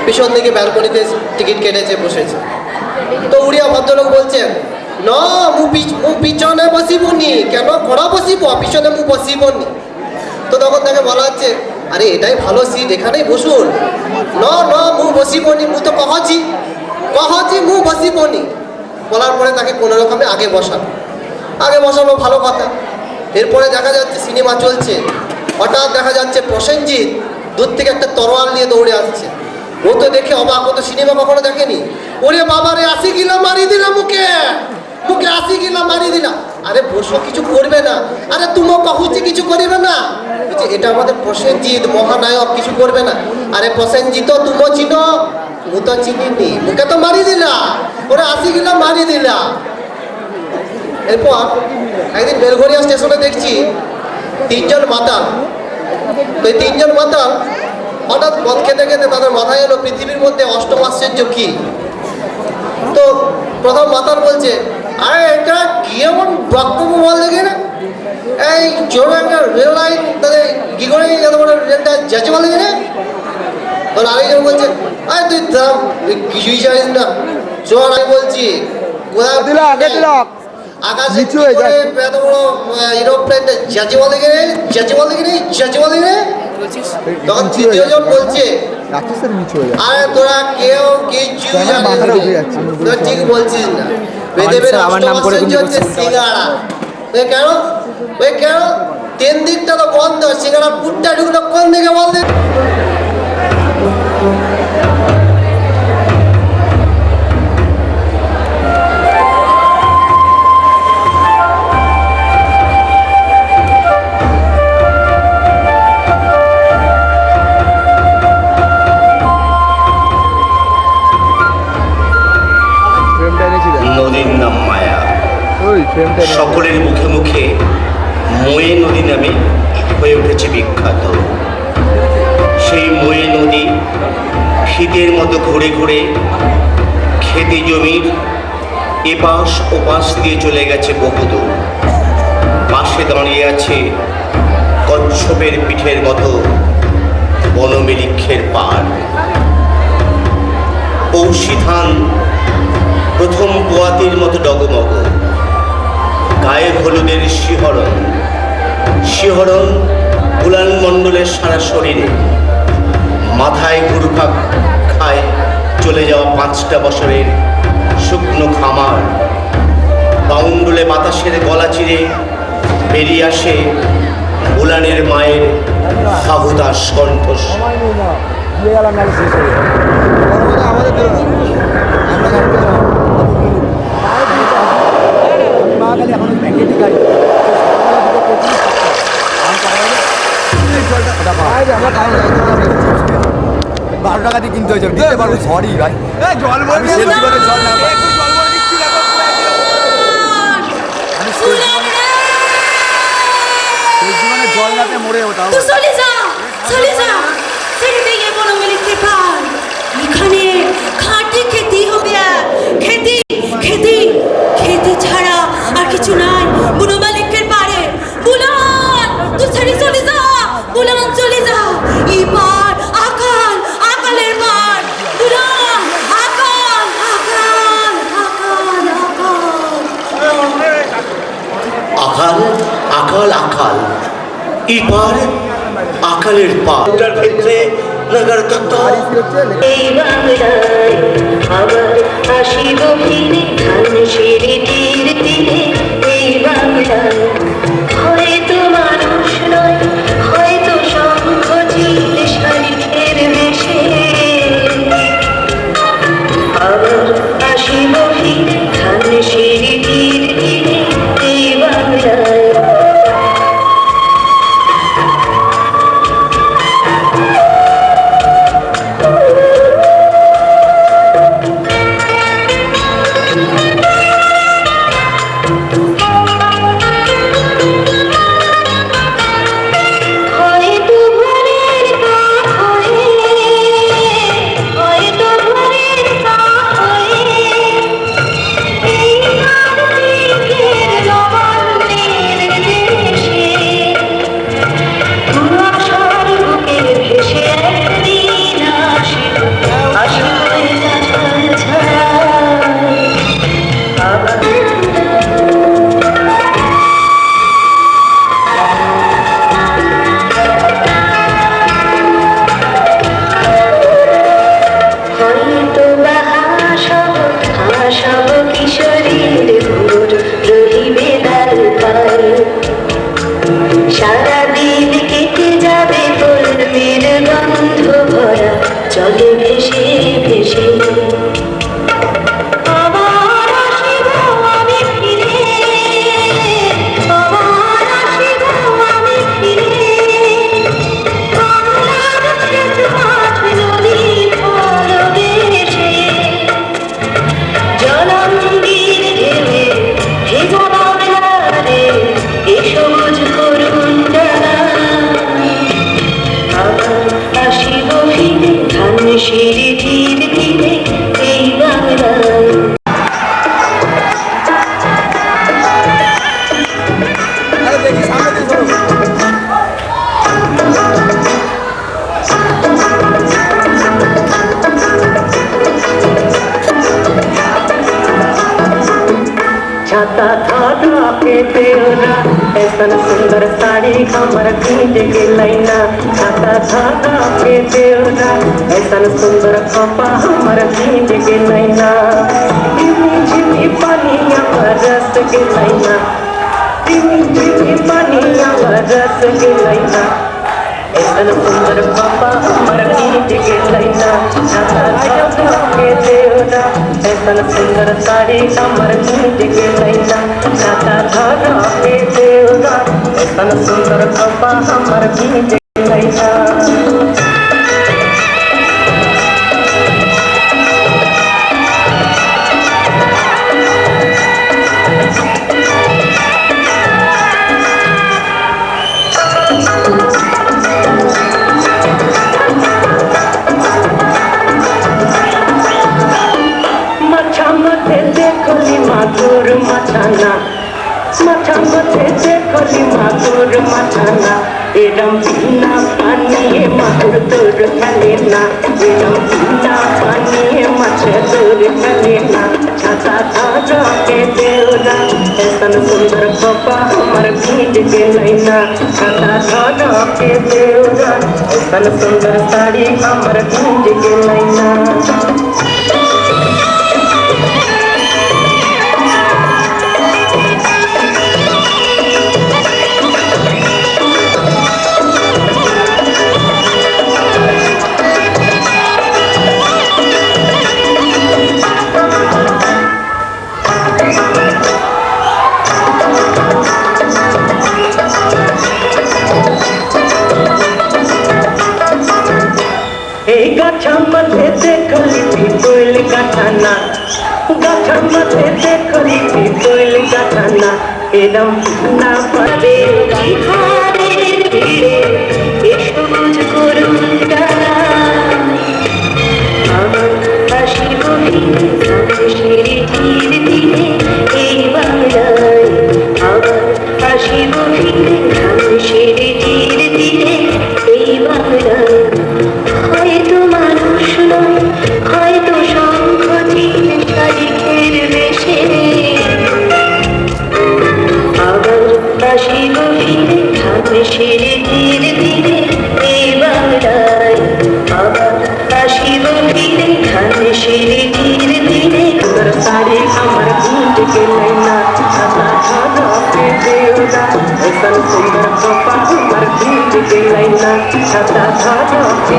পিছন দিকে ব্যালকনিতে টিকিট কেটেছে বসেছে। তো উড়িয়া ভদ্রলোক বলছেন, না মু পিছনে বসিবনি। কেন? ঘোড়া বসিব, পিছনে মু বসিবনি। তো তখন তাকে বলা হচ্ছে, আরে এটাই ভালো সিট, এখানেই বসুন। না না মু বসিবনি, মু তো কহছি মু বসিবনি। বলার পরে তাকে কোনো রকমে আগে বসানো ভালো কথা। এরপরে দেখা যাচ্ছে সিনেমা চলছে, হঠাৎ দেখা যাচ্ছে প্রসেনজিৎ দূর থেকে একটা তরোয়াল নিয়ে দৌড়ে আসছে। ও তো দেখে অবাক, ও তো সিনেমা কখনো দেখেনি। ওরে বাবারে, 80 কিলো মারি দিলাম মুখে 80 কিলো মারি দিলাম। আরে বসো, কিছু করবে না। আরে তুমি কহুছি কিছু করিবে না। এটা আমাদের প্রসেনজিৎ মহানায়ক, কিছু করবে না। আরে প্রসেনজিৎ তুমি চিনো? মু তো চিনিনি, মুখে তো মারি দিলা। ওরে 80 কিলো মারি দিলা। এরপর একদিন বেলঘরিয়া স্টেশনে দেখছি 3 জন মাতাল। তো এই 3 জন মাতাল হঠাৎ মদ খেতে খেতে তাদের মাথায় এলো পৃথিবীর মধ্যে অষ্টম আশ্চর্য কি। তো প্রথম মাতাল বলছে, আরে এটা কি এমন বক্তব্য বল দেখে না, এই জোর একটা রেল লাইন তাদের কি করে এত বড় রেলটা যাচ্ছে বলে দেখে। তখন আরেকজন বলছে, আরে তুই দাম, তুই কিছুই জানিস না, চল আমি বলছি আকাশে এত বড় এরোপ্লেনটা যাচ্ছে বলে দেখে। তখন তৃতীয় জন বলছে, আরে তোরা কেউ কিছু জানিস না, তোরা ঠিক বলছিস না। হচ্ছে সিঙ্গাড়া। কেন 3 দিকটা তো বন্ধ, সিঙ্গাড়া পুটটা ঢুকলো কোন দিকে বল দে। নদীর নাম মায়া। সকলের মুখে মুখে ময়ে নদী নামে হয়ে উঠেছে বিখ্যাত। সেই ময়ে নদী শীতের মতো ঘুরে ঘুরে খেতে জমির এপাশ ওপাশ দিয়ে চলে গেছে বহুদূর। পাশে দাঁড়িয়ে আছে কচ্ছপের পিঠের মতো বনমেলিক্ষের পাড়। পৌষি ধান প্রথম পোয়াতির মতো ডগমগ, গায়ে হলুদের শিহরণ উলান মণ্ডলের সারা শরীরে। মাথায় ঘুরপাক খায় চলে যাওয়া 5টা বছরের শুকনো খামার। বাউন্ডুলে বাতাসের গলা চিরে বেরিয়ে আসে উলানের মায়ের হাহুতাস কণ্ঠস্বর। বারো টাকা দিয়ে কিনতে হয়েছে, দিতে পারবো। সরি ভাই, জল জল না জল নাতে মরে ওঠাও। এখানে খাঁটি খেতে হবে, খেতে ছাড়া আর কিছু নাই। বুনো মালিকের পারে বুলান, তুই ছেড়ে চলে যা, বুলান চলে যা। এবার আকালের পার বুলান, আকাল এবার আকালের পার ক্ষেত্রে নগর তত্ত্ব। এই বাংলায় আবার আসিব ফিরে, ধান সেরে তীর তীরে। এই বাংলায় হয়তো মানুষ নয়, হয়তো শঙ্খ চিল শালিখের বেশে। আবার আসিব ফিরে, ধান সেরে তীর তীরে। এই বাংলায় জলে ভেসে ভেসে আবার আসিব আমি ফিরে, আবার আসিব আমি ফিরে, বাংলার ক্ষেত মাঠ নদী পরদেশে, জলাঙ্গির ঢেউয়ে ভেজা বাংলারে এ সবুজ করুণ ডানা। আবার আসিব ফিরে ধান সিঁড়ি ধীরে ধীরে এই বাংলায়। আরে দেখি সামনে দিয়ে চলো। छाता धागा के तेरा ऐसन सुंदर साड़ी हमर भीज के लैना, छाता धागा के तेरा ऐसन सुंदर कपा हमर भीज के लैना, झिमी झिमी पानिया बरस के लैना, झिमी झिमी पानिया बरस के लैना, ऐसन सुंदर कपा हमर भीज के लैना, छाता धागा के तेरा ऐसन सुंदर साड़ी हमर भीज के लैना, छाता धागा के तेरा ऐसन सुंदर कपा हमर भीज के लैना। মাছা মধ্যে দেখলি মাগুর মাছানা, মাছা মধ্যে দেখলি মাগুর মাছানা, এরম বিনা পানিয়ে মাগুর তোর খেলে না, এরম বিনা পানিয়ে মাছ তোর খেলে না, ছাতা ধাगा के देवरा ऐसन सुंदर कपा हमर भीज के लैना, छाता धागा के देवरा ऐसन सुंदर साड़ी हमर भीज के लैना। এই গাছাमध्ये देखली पिपळ गाठाना, गाछामध्ये देखली पिपळ गाठाना, एरम ना पारे बिहारेर भिड़े ए সবুজ করুণ ডানা। আবার আসিব ফিরে ধান সিঁড়ি ধীরে ধীরে এই বাংলায়, আবার আসিব ফিরে ধান সিঁড়ি ধীরে ধীরে এই বাংলায়। হয়তো মানুষ নয়, হয়তো শঙ্খচিল শালিখের বেশে, আবার আসিব ফিরে ধান সিঁড়ি ধীরে ধীরে এই বাংলায়, আবার আসিব ফিরে ধান সিঁড়ি ধীরে ধীরে। সুন্দর শাড়ি আমার ভীজ के लैना, छाता धागा के देवरा ऐसन सुंदर कपा हमर भीज के लैना, छाता धागा के